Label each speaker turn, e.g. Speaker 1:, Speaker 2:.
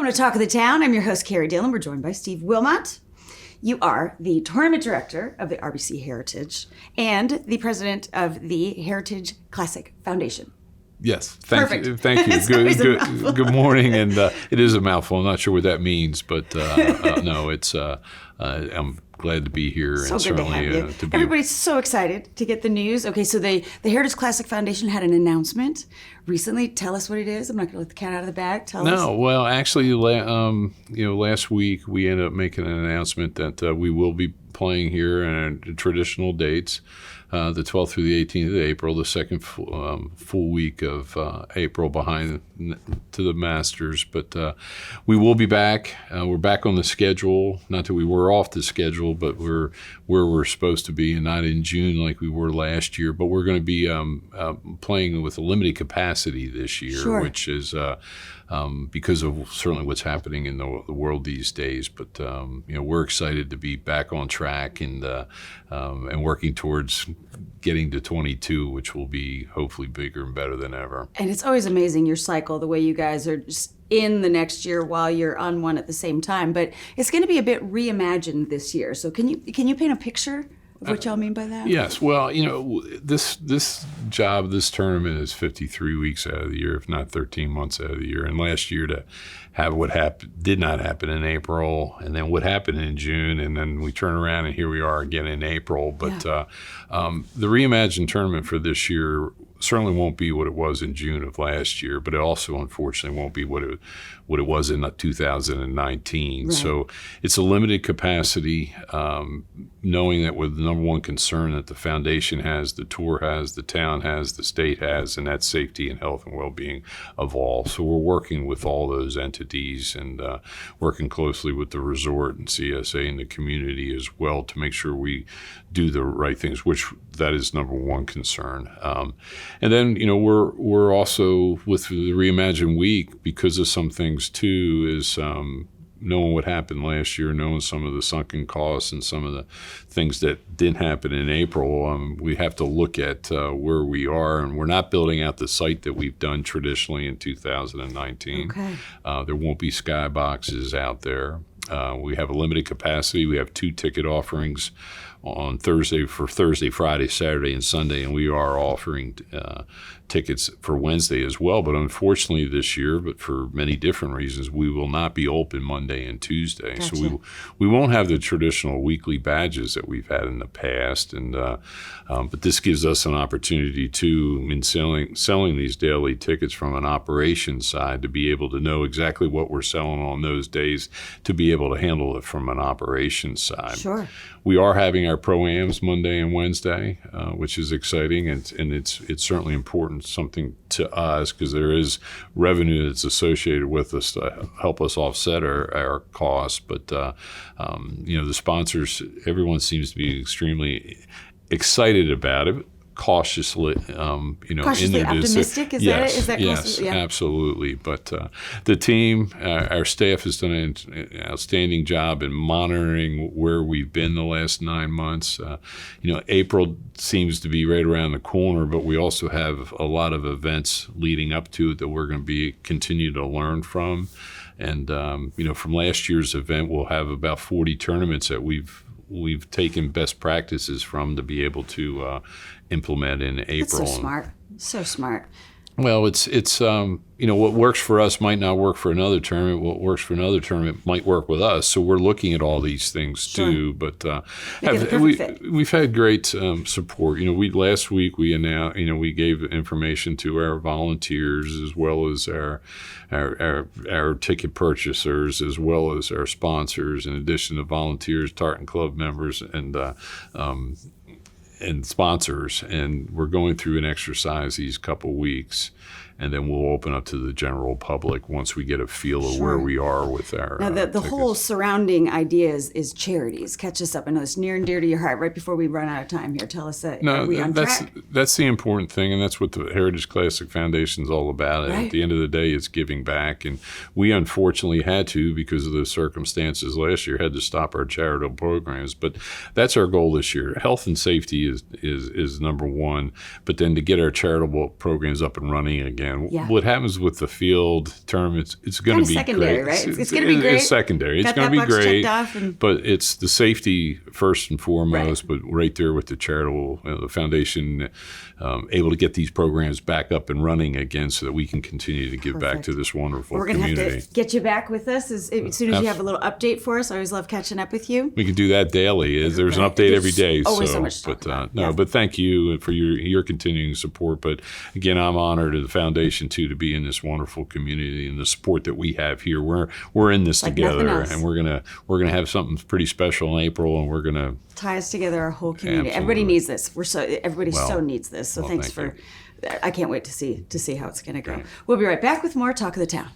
Speaker 1: Welcome to Talk of the Town. I'm your host, Carrie Dillon. We're joined by Steve Wilmot. You are the tournament director of the RBC Heritage and the president of the Heritage Classic Foundation.
Speaker 2: Yes, thank you. Good morning, and it is a mouthful. I'm not sure what that means, but no, it's. I'm glad to be here.
Speaker 1: So
Speaker 2: and
Speaker 1: good to have you. Everybody's so excited to get the news. Okay, so the Heritage Classic Foundation had an announcement recently. Tell us what it is. I'm not going to let the cat out of the bag. Tell us.
Speaker 2: No, well, actually, last week we ended up making an announcement that we will be playing here in traditional dates. The 12th through the 18th of April, the second full week of April behind to the Masters. But we will be back. We're back on the schedule. Not that we were off the schedule, but we're where we're supposed to be, and not in June like we were last year. But we're going to be playing with a limited capacity this year,
Speaker 1: sure.
Speaker 2: Which is because of certainly what's happening in the world these days. But we're excited to be back on track and working towards getting to 22, which will be hopefully bigger and better than ever.
Speaker 1: And it's always amazing your cycle, the way you guys are just in the next year while you're on one at the same time. But it's going to be a bit reimagined this year. So can you paint a picture of what y'all mean by that?
Speaker 2: Yes. Well, this tournament is 53 weeks out of the year, if not 13 months out of the year. And last year to have what did not happen in April, and then what happened in June, and then we turn around and here we are again in April. But the reimagined tournament for this year certainly won't be what it was in June of last year, but it also unfortunately won't be what it was in 2019.
Speaker 1: Right.
Speaker 2: So it's a limited capacity, knowing that with the number one concern that the foundation has, the tour has, the town has, the state has, and that's safety and health and well-being of all. So we're working with all those entities and working closely with the resort and CSA and the community as well to make sure we do the right things, which that is number one concern. And then, we're also with the Reimagine Week, because of some things too, is knowing what happened last year, knowing some of the sunken costs and some of the things that didn't happen in April. We have to look at where we are, and we're not building out the site that we've done traditionally in 2019.
Speaker 1: Okay.
Speaker 2: There won't be skyboxes out there. We have a limited capacity. We have 2 ticket offerings on Thursday, Friday, Saturday, and Sunday, and we are offering tickets for Wednesday as well. But unfortunately this year, but for many different reasons, we will not be open Monday and Tuesday.
Speaker 1: Gotcha.
Speaker 2: So we won't have the traditional weekly badges that we've had in the past. And but this gives us an opportunity too, in selling these daily tickets from an operations side, to be able to know exactly what we're selling on those days, to be able to handle it from an operations side.
Speaker 1: Sure.
Speaker 2: We are having our pro-ams Monday and Wednesday, which is exciting, and it's certainly important, something to us, because there is revenue that's associated with us to help us offset our costs. But the sponsors, everyone seems to be extremely excited about it. Cautiously,
Speaker 1: cautiously optimistic. Is that it? Is that
Speaker 2: yes, absolutely. But the team, our staff, has done an outstanding job in monitoring where we've been the last 9 months. April seems to be right around the corner, but we also have a lot of events leading up to it that we're going to continue to learn from. And from last year's event, we'll have about 40 tournaments that we've taken best practices from to be able to implement in April.
Speaker 1: That's so smart.
Speaker 2: Well, it's what works for us might not work for another tournament. What works for another tournament might work with us. So we're looking at all these things too. But we've had great support. Last week we announced, we gave information to our volunteers as well as our ticket purchasers as well as our sponsors. In addition to volunteers, Tartan Club members, and sponsors, and we're going through an exercise these couple weeks, and then we'll open up to the general public once we get a feel of where we are with our
Speaker 1: Now, the whole surrounding idea is charities. Catch us up. I know it's near and dear to your heart. Right before we run out of time here, tell us that.
Speaker 2: No,
Speaker 1: are we on track?
Speaker 2: That's the important thing, and that's what the Heritage Classic Foundation is all about.
Speaker 1: Right.
Speaker 2: At the end of the day, it's giving back, and we unfortunately had to, because of the circumstances last year, had to stop our charitable programs. But that's our goal this year. Health and safety is number one. But then to get our charitable programs up and running again.
Speaker 1: Yeah.
Speaker 2: What happens with the field term? It's going to be
Speaker 1: secondary,
Speaker 2: great.
Speaker 1: right? It's going to be great.
Speaker 2: It's secondary. It's
Speaker 1: Got
Speaker 2: going to
Speaker 1: that
Speaker 2: be
Speaker 1: box
Speaker 2: great.
Speaker 1: checked off
Speaker 2: But it's the safety first and foremost.
Speaker 1: Right.
Speaker 2: But right there with the charitable, the foundation, able to get these programs back up and running again, so that we can continue to give back to this wonderful
Speaker 1: We're going to
Speaker 2: community.
Speaker 1: have to get you back with us as soon as you have a little update for us. I always love catching up with you.
Speaker 2: We can do that daily. There's an
Speaker 1: Right.
Speaker 2: update
Speaker 1: There's
Speaker 2: every day.
Speaker 1: always so much to talk
Speaker 2: but
Speaker 1: about.
Speaker 2: no,
Speaker 1: Yeah.
Speaker 2: but thank you for your continuing support. But again, I'm honored to the foundation too to be in this wonderful community and the support that we have here. We're in this
Speaker 1: Like nothing
Speaker 2: together,
Speaker 1: else.
Speaker 2: and we're gonna have something pretty special in April, and we're gonna.
Speaker 1: Tie us together, our whole community.
Speaker 2: Absolutely.
Speaker 1: Everybody needs this. Everybody
Speaker 2: Well,
Speaker 1: so needs this. So
Speaker 2: well,
Speaker 1: thanks
Speaker 2: thank
Speaker 1: for. I can't wait to see how it's going to go.
Speaker 2: Great.
Speaker 1: We'll be right back with more Talk of the Town.